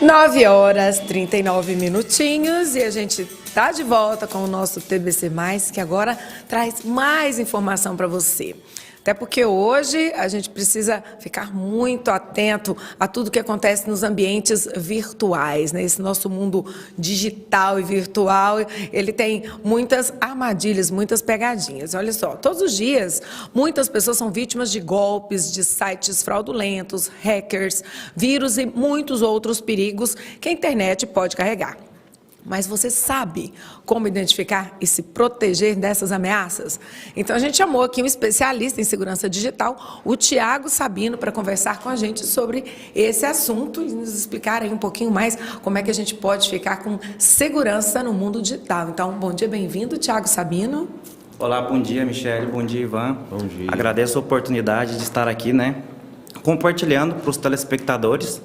9h39 e a gente tá de volta com o nosso TBC+, que agora traz mais informação para você. Até porque hoje a gente precisa ficar muito atento a tudo que acontece nos ambientes virtuais, né? Esse nosso mundo digital e virtual, ele tem muitas armadilhas, muitas pegadinhas. Olha só, todos os dias, muitas pessoas são vítimas de golpes, de sites fraudulentos, hackers, vírus e muitos outros perigos que a internet pode carregar. Mas você sabe como identificar e se proteger dessas ameaças? Então, a gente chamou aqui um especialista em segurança digital, o Thiago Sabino, para conversar com a gente sobre esse assunto e nos explicar aí um pouquinho mais como é que a gente pode ficar com segurança no mundo digital. Então, bom dia, bem-vindo, Thiago Sabino. Olá, bom dia, Michele, bom dia, Ivan. Bom dia. Agradeço a oportunidade de estar aqui, né, compartilhando para os telespectadores,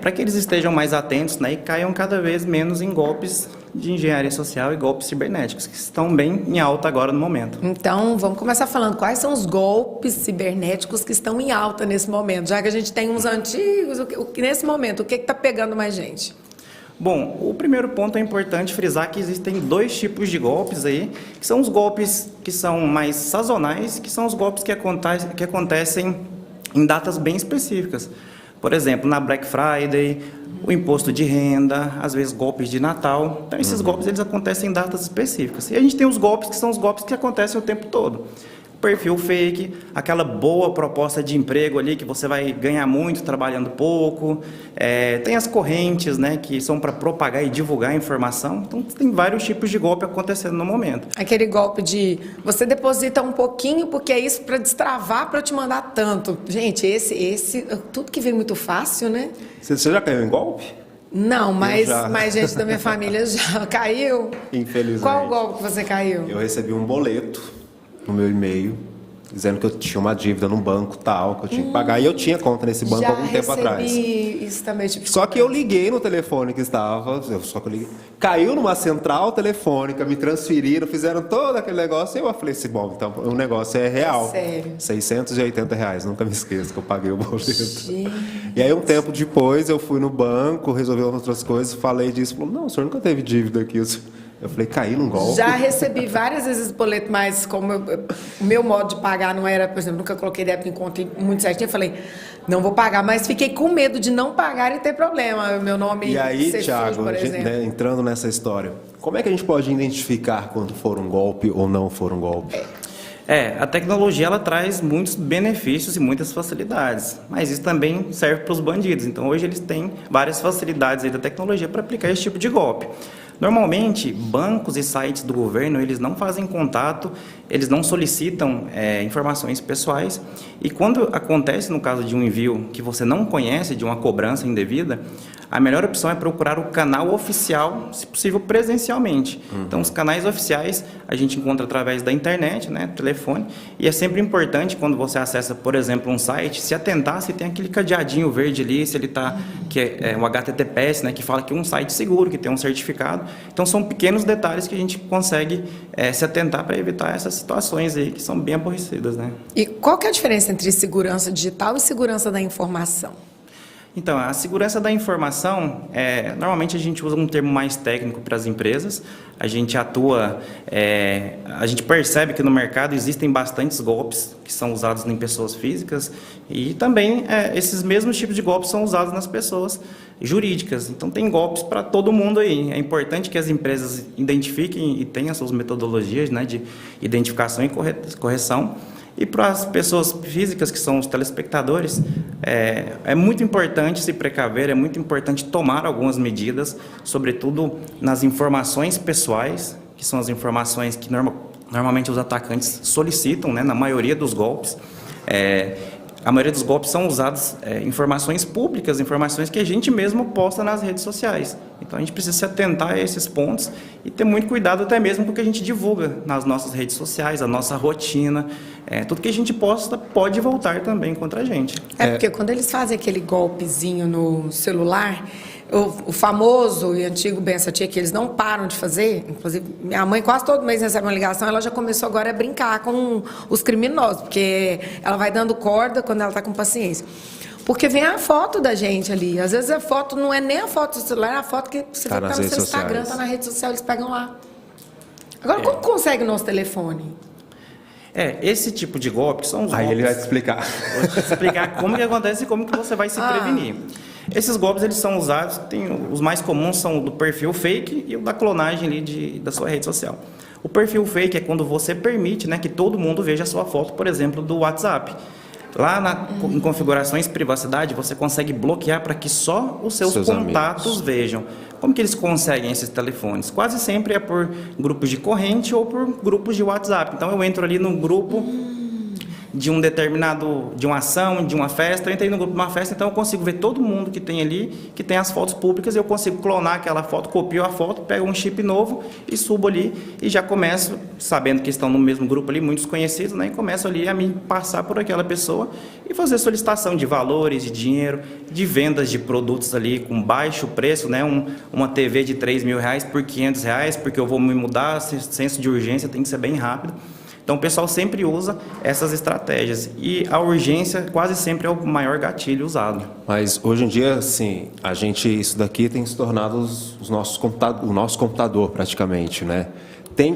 para que eles estejam mais atentos, né, e caiam cada vez menos em golpes de engenharia social e golpes cibernéticos, que estão bem em alta agora no momento. Então, vamos começar falando quais são os golpes cibernéticos que estão em alta nesse momento, já que a gente tem uns antigos, nesse momento, o que está pegando mais gente? Bom, o primeiro ponto é importante frisar que existem dois tipos de golpes aí, que são os golpes que são mais sazonais, que são os golpes que acontecem em datas bem específicas. Por exemplo, na Black Friday, o imposto de renda, às vezes golpes de Natal. Então, esses golpes eles acontecem em datas específicas. E a gente tem os golpes que são os golpes que acontecem o tempo todo. Perfil fake, aquela boa proposta de emprego ali que você vai ganhar muito trabalhando pouco. Tem as correntes, né, que são para propagar e divulgar a informação. Então, tem vários tipos de golpe acontecendo no momento. Aquele golpe de você deposita um pouquinho porque é isso para destravar, para eu te mandar tanto. Gente, esse tudo que vem muito fácil, né? Você já caiu em golpe? Não, mas gente da minha família já caiu. Infelizmente. Qual golpe que você caiu? Eu recebi um boleto no meu e-mail, dizendo que eu tinha uma dívida num banco tal, que eu tinha que pagar. E eu tinha conta nesse banco há algum tempo atrás. Isso também, tipo, só que eu liguei no telefone que estava, caiu numa central telefônica, me transferiram, fizeram todo aquele negócio. E eu falei assim, bom, então o negócio é real. Sério? R$680, nunca me esqueço que eu paguei o boleto. Gente. E aí um tempo depois eu fui no banco, resolvi outras coisas, falei disso, falou, não, o senhor nunca teve dívida aqui. Eu falei, caí num golpe. Já recebi várias vezes boleto, mas como o meu modo de pagar não era, por exemplo, nunca coloquei débito em conta muito certinho, eu falei, não vou pagar, mas fiquei com medo de não pagar e ter problema, meu nome e aí, ser Thiago, sujo, por exemplo. Né, entrando nessa história, como é que a gente pode identificar quando for um golpe ou não for um golpe? A tecnologia ela traz muitos benefícios e muitas facilidades, mas isso também serve para os bandidos. Então, hoje eles têm várias facilidades aí da tecnologia para aplicar esse tipo de golpe. Normalmente, bancos e sites do governo, eles não fazem contato, eles não solicitam informações pessoais. E quando acontece, no caso de um envio que você não conhece, de uma cobrança indevida, a melhor opção é procurar o canal oficial, se possível, presencialmente. Então, os canais oficiais a gente encontra através da internet, né, telefone, e é sempre importante, quando você acessa, por exemplo, um site, se atentar se tem aquele cadeadinho verde ali, se ele está, que é um HTTPS, né, que fala que é um site seguro, que tem um certificado. Então, são pequenos detalhes que a gente consegue se atentar para evitar essas situações aí, que são bem aborrecidas, né? E qual que é a diferença entre segurança digital e segurança da informação? Então, a segurança da informação, normalmente a gente usa um termo mais técnico para as empresas, a gente atua, a gente percebe que no mercado existem bastantes golpes que são usados em pessoas físicas e também esses mesmos tipos de golpes são usados nas pessoas jurídicas. Então, tem golpes para todo mundo aí. É importante que as empresas identifiquem e tenham suas metodologias, né, de identificação e correção. E para as pessoas físicas, que são os telespectadores, é muito importante se precaver, é muito importante tomar algumas medidas, sobretudo nas informações pessoais, que são as informações que normalmente os atacantes solicitam, né, na maioria dos golpes. A maioria dos golpes são usadas informações públicas, informações que a gente mesmo posta nas redes sociais. Então, a gente precisa se atentar a esses pontos e ter muito cuidado até mesmo com o que a gente divulga nas nossas redes sociais, a nossa rotina. Tudo que a gente posta pode voltar também contra a gente. Porque quando eles fazem aquele golpezinho no celular, o famoso e antigo benção tia que eles não param de fazer, inclusive minha mãe quase todo mês recebe uma ligação, ela já começou agora a brincar com os criminosos, porque ela vai dando corda quando ela está com paciência. Porque vem a foto da gente ali. Às vezes a foto não é nem a foto do celular, é a foto que você Tá vê que nas tá no seu redes Instagram, sociais. tá na rede social, eles pegam lá. Agora, como consegue o nosso telefone? Esse tipo de golpe são os Aí golpes. ele vai te explicar. Vou te explicar como que acontece e como que você vai se prevenir. Esses golpes, eles são usados, os mais comuns são o do perfil fake e o da clonagem ali da sua rede social. O perfil fake é quando você permite, né, que todo mundo veja a sua foto, por exemplo, do WhatsApp. Lá em configurações de privacidade, você consegue bloquear para que só os seus contatos amigos vejam. Como que eles conseguem esses telefones? Quase sempre é por grupos de corrente ou por grupos de WhatsApp. Então eu entro ali no grupo de de uma ação, de uma festa, eu entrei no grupo de uma festa, então eu consigo ver todo mundo que tem ali, que tem as fotos públicas, eu consigo clonar aquela foto, copio a foto, pego um chip novo e subo ali e já começo, sabendo que estão no mesmo grupo ali, muitos conhecidos, né, e começo ali a me passar por aquela pessoa e fazer solicitação de valores, de dinheiro, de vendas de produtos ali com baixo preço, né, uma TV de R$3.000 por R$500, porque eu vou me mudar, senso de urgência tem que ser bem rápido. Então, o pessoal sempre usa essas estratégias e a urgência quase sempre é o maior gatilho usado. Mas hoje em dia, assim, isso daqui tem se tornado o nosso computador praticamente, né?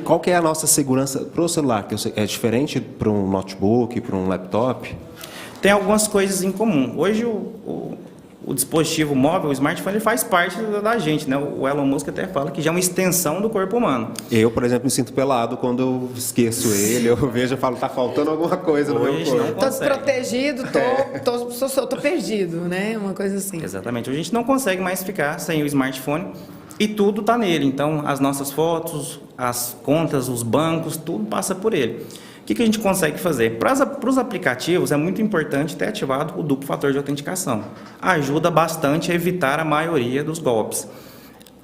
Qual que é a nossa segurança para o celular? É diferente para um notebook, para um laptop? Tem algumas coisas em comum. Hoje o dispositivo móvel, o smartphone, ele faz parte da gente, né? O Elon Musk até fala que já é uma extensão do corpo humano. Eu, por exemplo, me sinto pelado quando eu esqueço ele, eu vejo e falo, tá faltando alguma coisa no meu Hoje corpo. não Tô consegue. desprotegido, tô perdido, né? Uma coisa assim. Exatamente. Hoje a gente não consegue mais ficar sem o smartphone e tudo está nele. Então, as nossas fotos, as contas, os bancos, tudo passa por ele. O que a gente consegue fazer? Para os aplicativos, é muito importante ter ativado o duplo fator de autenticação. Ajuda bastante a evitar a maioria dos golpes.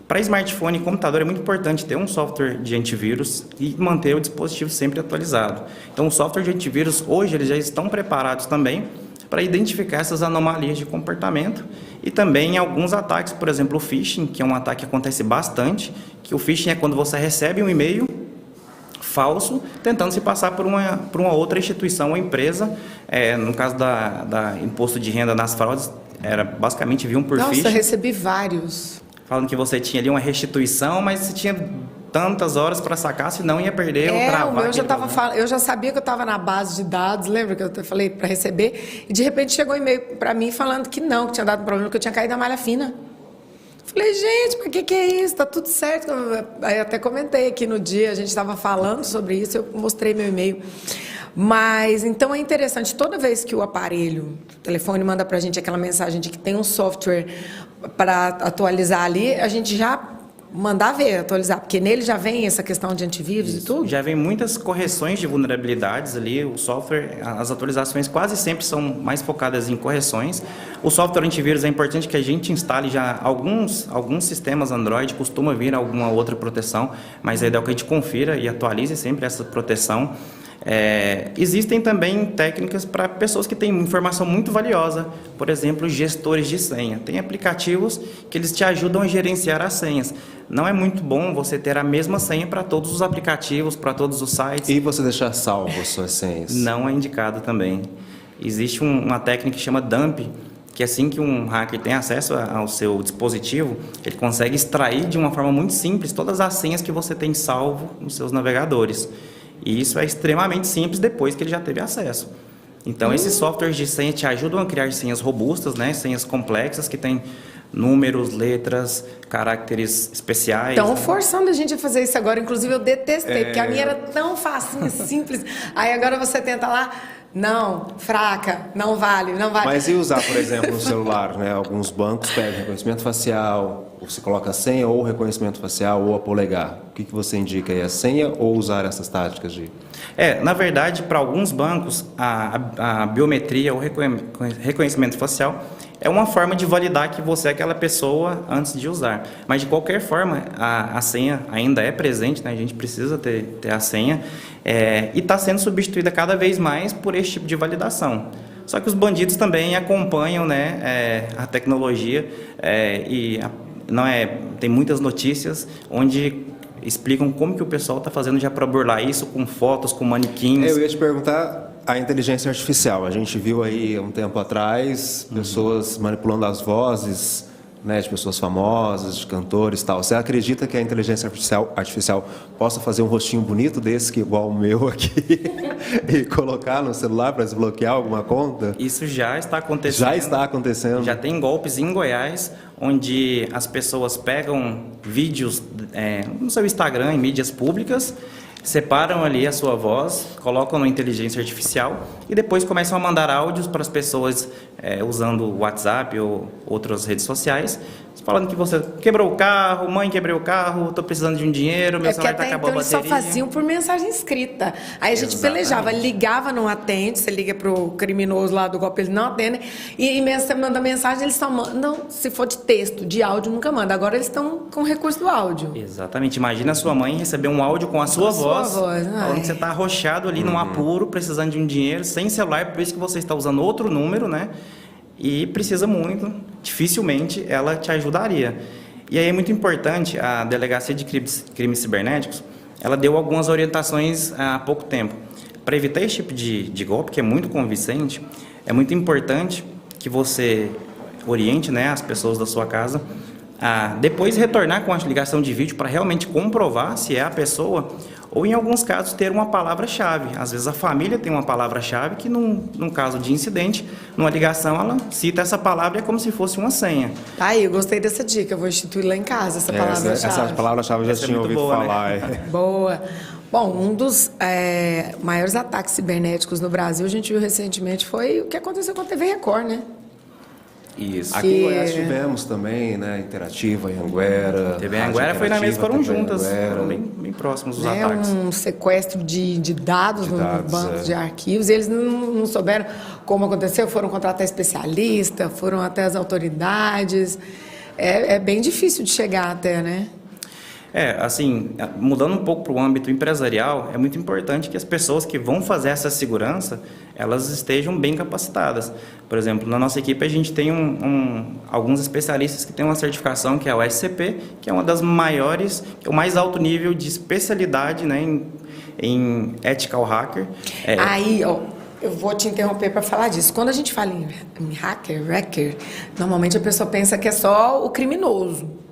Para smartphone e computador, é muito importante ter um software de antivírus e manter o dispositivo sempre atualizado. Então, o software de antivírus, hoje, eles já estão preparados também para identificar essas anomalias de comportamento e também alguns ataques, por exemplo, o phishing, que é um ataque que acontece bastante, que o phishing é quando você recebe um e-mail falso, tentando se passar por uma outra instituição ou empresa. No caso da imposto de renda nas fraudes, era basicamente vinham por phishing. Nossa, recebi vários. Falando que você tinha ali uma restituição, mas você tinha tantas horas para sacar, senão ia perder ou travar. O meu eu já sabia que eu estava na base de dados, lembra que eu falei para receber? E de repente chegou um e-mail para mim falando que não, que tinha dado um problema, que eu tinha caído na malha fina. Falei, gente, mas o que é isso? Tá tudo certo. Aí até comentei aqui no dia, a gente estava falando sobre isso, eu mostrei meu e-mail. Mas, então é interessante, toda vez que o telefone manda pra gente aquela mensagem de que tem um software para atualizar ali, a gente já mandar ver, atualizar, porque nele já vem essa questão de antivírus e tudo? Já vem muitas correções de vulnerabilidades ali, o software, as atualizações quase sempre são mais focadas em correções. O software antivírus é importante que a gente instale já alguns sistemas Android, costuma vir alguma outra proteção, mas é ideal que a gente confira e atualize sempre essa proteção. Existem também técnicas para pessoas que têm informação muito valiosa, por exemplo, gestores de senha. Tem aplicativos que eles te ajudam a gerenciar as senhas. Não é muito bom você ter a mesma senha para todos os aplicativos, para todos os sites. E você deixar salvo as suas senhas? Não é indicado também. Existe uma técnica que chama dump, que assim que um hacker tem acesso ao seu dispositivo, ele consegue extrair de uma forma muito simples todas as senhas que você tem salvo nos seus navegadores. E isso é extremamente simples depois que ele já teve acesso. Então, esses softwares de senha te ajudam a criar senhas robustas, né? Senhas complexas que têm números, letras, caracteres especiais. Estão forçando a gente a fazer isso agora. Inclusive, eu detestei, porque a minha era tão facinho, simples. Aí agora você tenta lá... Não, fraca, não vale. Mas e usar, por exemplo, no celular, né? Alguns bancos pedem reconhecimento facial, você coloca a senha ou reconhecimento facial ou a polegar. O que você indica aí, a senha ou usar essas táticas de... Na verdade, para alguns bancos, a biometria ou reconhecimento facial é uma forma de validar que você é aquela pessoa antes de usar. Mas, de qualquer forma, a senha ainda é presente, né? A gente precisa ter a senha. E está sendo substituída cada vez mais por esse tipo de validação. Só que os bandidos também acompanham, né, a tecnologia tem muitas notícias onde explicam como que o pessoal está fazendo já para burlar isso com fotos, com manequins. Eu ia te perguntar a inteligência artificial. A gente viu aí um tempo atrás pessoas manipulando as vozes, né, de pessoas famosas, de cantores e tal. Você acredita que a inteligência artificial possa fazer um rostinho bonito desse, que igual o meu aqui, e colocar no celular para desbloquear alguma conta? Isso já está acontecendo. Já está acontecendo. Já tem golpes em Goiás, onde as pessoas pegam vídeos no seu Instagram, em mídias públicas, separam ali a sua voz, colocam na inteligência artificial e depois começam a mandar áudios para as pessoas usando o WhatsApp ou outras redes sociais, falando que você quebrou o carro, mãe, quebrei o carro, estou precisando de um dinheiro, meu celular está acabando a bateria. Eles só faziam por mensagem escrita. Aí a gente pelejava, ligava, não atende, você liga pro criminoso lá do golpe, eles não atendem, e você manda mensagem, eles só mandam, se for de texto, de áudio, nunca manda. Agora eles estão com o recurso do áudio. Exatamente. Imagina a sua mãe receber um áudio com a sua voz, falando que você está arrochado ali num apuro, precisando de um dinheiro, sem celular, por isso que você está usando outro número, né? E precisa muito, dificilmente ela te ajudaria. E aí é muito importante, a Delegacia de Crimes Cibernéticos, ela deu algumas orientações há pouco tempo. Para evitar esse tipo de golpe, que é muito convincente, é muito importante que você oriente, né, as pessoas da sua casa a depois retornar com a ligação de vídeo para realmente comprovar se é a pessoa, ou em alguns casos ter uma palavra-chave. Às vezes a família tem uma palavra-chave que num caso de incidente, numa ligação, ela cita essa palavra e é como se fosse uma senha. Aí, eu gostei dessa dica, eu vou instituir lá em casa essa palavra-chave. Essa palavra-chave eu já tinha ouvido falar. Né? Boa. Bom, um dos maiores ataques cibernéticos no Brasil, a gente viu recentemente, foi o que aconteceu com a TV Record, né? Isso. Aqui em Goiás tivemos também, né, Interativa, Anhanguera. TV Anhanguera foi na mesa, foram juntas, foram bem próximos os ataques. Um sequestro de dados no banco de arquivos, e eles não souberam como aconteceu, foram contratar especialista, foram até as autoridades. É bem difícil de chegar até, né? Assim, mudando um pouco para o âmbito empresarial, é muito importante que as pessoas que vão fazer essa segurança, elas estejam bem capacitadas. Por exemplo, na nossa equipe a gente tem alguns especialistas que têm uma certificação que é o SCP, que é uma das maiores, que é o mais alto nível de especialidade, né, em ethical hacker. Aí, ó, eu vou te interromper para falar disso. Quando a gente fala em hacker, normalmente a pessoa pensa que é só o criminoso.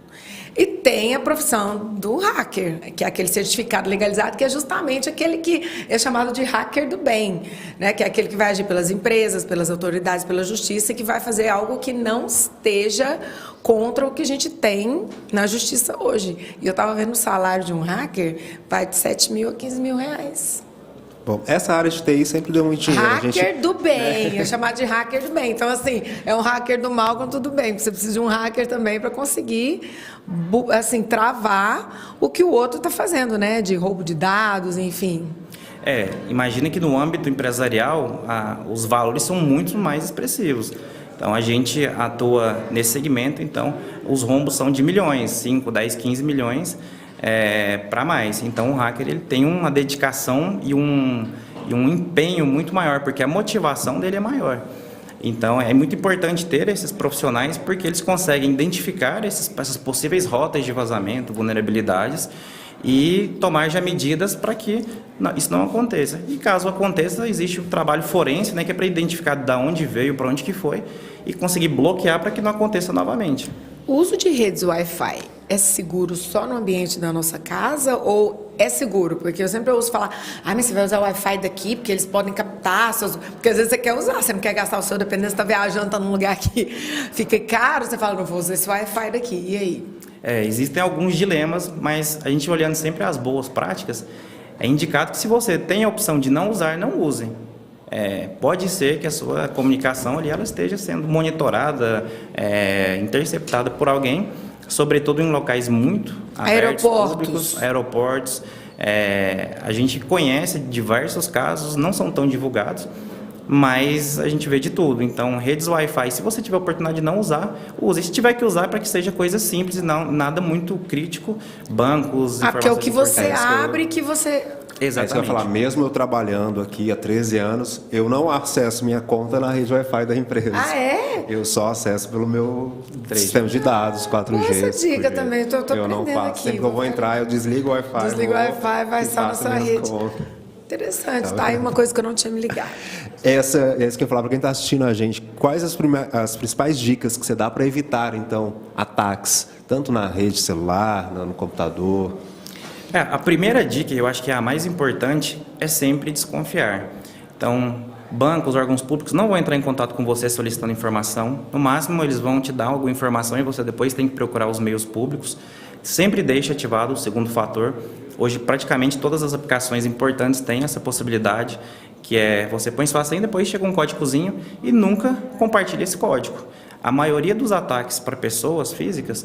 E tem a profissão do hacker, que é aquele certificado legalizado, que é justamente aquele que é chamado de hacker do bem, né? Que é aquele que vai agir pelas empresas, pelas autoridades, pela justiça, e que vai fazer algo que não esteja contra o que a gente tem na justiça hoje. E eu estava vendo o salário de um hacker, vai de 7 mil a 15 mil reais. Bom, essa área de TI sempre deu muito dinheiro. Hacker do bem, é chamado de hacker do bem. Então, assim, é um hacker do mal com tudo bem. Você precisa de um hacker também para conseguir, assim, travar o que o outro está fazendo, né? De roubo de dados, enfim. Imagina que no âmbito empresarial, os valores são muito mais expressivos. Então, a gente atua nesse segmento, então, os rombos são de milhões, 5, 10, 15 milhões, para mais. Então, o hacker ele tem uma dedicação e um empenho muito maior, porque a motivação dele é maior. Então, é muito importante ter esses profissionais, porque eles conseguem identificar essas possíveis rotas de vazamento, vulnerabilidades, e tomar já medidas para que isso não aconteça. E caso aconteça, existe o trabalho forense, né, que é para identificar de onde veio, para onde que foi, e conseguir bloquear para que não aconteça novamente. O uso de redes Wi-Fi é seguro só no ambiente da nossa casa ou é seguro? Porque eu sempre ouço falar, mas você vai usar o Wi-Fi daqui porque eles podem captar seus... Porque às vezes você quer usar, você não quer gastar o seu, dependendo se está viajando, está num lugar que fica caro, você fala, não vou usar esse Wi-Fi daqui, e aí? Existem alguns dilemas, mas a gente olhando sempre as boas práticas, é indicado que se você tem a opção de não usar, não use. Pode ser que a sua comunicação ali ela esteja sendo monitorada, interceptada por alguém, sobretudo em locais muito abertos, públicos, aeroportos. A gente conhece diversos casos, não são tão divulgados, mas a gente vê de tudo. Então, redes Wi-Fi, se você tiver a oportunidade de não usar, use. Se tiver que usar, para que seja coisa simples e nada muito crítico, bancos, informações porque é o que você abre, que você... Exatamente. É isso que eu ia falar, mesmo eu trabalhando aqui há 13 anos, eu não acesso minha conta na rede Wi-Fi da empresa. Eu só acesso pelo meu sistema de dados, 4G. Essa dica também, tô eu não faço. aqui. Sempre que eu vou entrar, eu desligo o Wi-Fi. Desligo o Wi-Fi, vai só na sua rede. Interessante, tá aí uma coisa que eu não tinha me ligado. Essa que eu falar para quem está assistindo a gente. Quais as principais dicas que você dá para evitar, então, ataques, tanto na rede celular, no computador? A primeira dica, eu acho que é a mais importante, é sempre desconfiar. Então, bancos, órgãos públicos não vão entrar em contato com você solicitando informação. No máximo, eles vão te dar alguma informação e você depois tem que procurar os meios públicos. Sempre deixe ativado o segundo fator. Hoje, praticamente todas as aplicações importantes têm essa possibilidade, que é você põe sua senha, depois chega um códigozinho e nunca compartilha esse código. A maioria dos ataques para pessoas físicas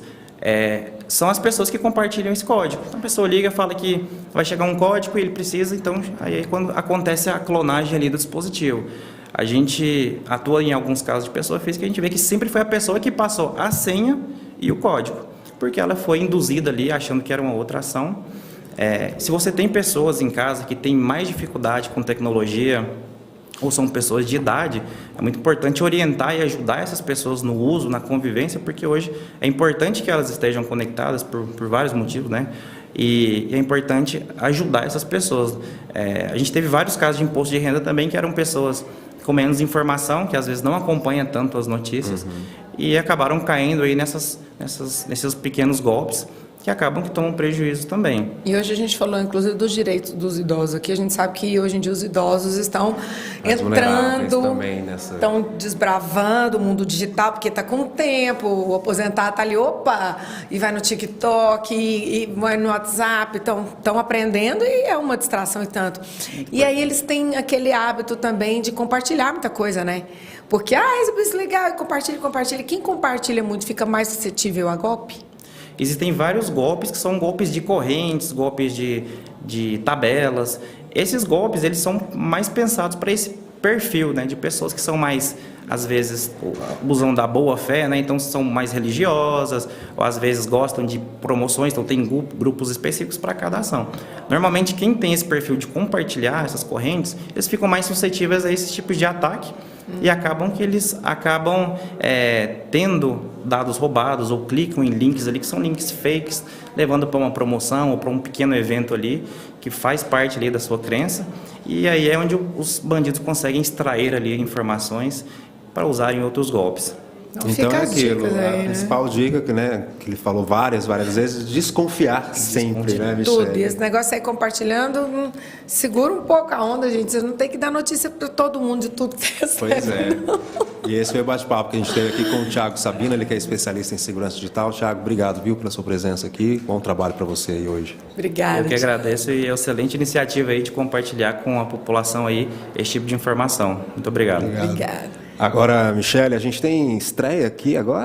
são as pessoas que compartilham esse código. Então, a pessoa liga, fala que vai chegar um código e ele precisa, então aí quando acontece a clonagem ali do dispositivo. A gente atua em alguns casos de pessoa física, a gente vê que sempre foi a pessoa que passou a senha e o código, porque ela foi induzida ali achando que era uma outra ação. Se você tem pessoas em casa que têm mais dificuldade com tecnologia ou são pessoas de idade, é muito importante orientar e ajudar essas pessoas no uso, na convivência, porque hoje é importante que elas estejam conectadas por vários motivos, né? E é importante ajudar essas pessoas. A gente teve vários casos de imposto de renda também que eram pessoas com menos informação, que às vezes não acompanham tanto as notícias, e acabaram caindo aí nesses pequenos golpes, que acabam que tomam prejuízo também. E hoje a gente falou, inclusive, dos direitos dos idosos aqui. A gente sabe que hoje em dia os idosos estão entrando, estão desbravando o mundo digital, porque está com o tempo, o aposentado está ali, opa, e vai no TikTok, e vai no WhatsApp, estão aprendendo e é uma distração e tanto. E aí eles têm aquele hábito também de compartilhar muita coisa, né? Porque, isso é legal, compartilha. Quem compartilha muito fica mais suscetível a golpe? Existem vários golpes que são golpes de correntes, golpes de tabelas. Esses golpes, eles são mais pensados para esse perfil, né, de pessoas que são mais, às vezes, usam da boa fé, né, então são mais religiosas, ou às vezes gostam de promoções, então tem grupos específicos para cada ação. Normalmente, quem tem esse perfil de compartilhar essas correntes, eles ficam mais suscetíveis a esses tipos de ataque, e eles acabam tendo dados roubados ou clicam em links ali que são links fakes, levando para uma promoção ou para um pequeno evento ali que faz parte ali da sua crença, e aí é onde os bandidos conseguem extrair ali informações para usar em outros golpes. Então é aquilo, a principal dica que ele falou várias vezes, desconfiar sempre, né, Michele? Tudo, e esse negócio aí compartilhando, segura um pouco a onda, gente, você não tem que dar notícia para todo mundo de tudo que você recebe. Pois é, e esse foi o bate-papo que a gente teve aqui com o Thiago Sabino, ele que é especialista em segurança digital. Thiago, obrigado, pela sua presença aqui, bom trabalho para você aí hoje. Obrigada. Eu que agradeço e é uma excelente iniciativa aí de compartilhar com a população aí esse tipo de informação. Muito obrigado. Obrigada. Agora, Michele, a gente tem estreia aqui agora?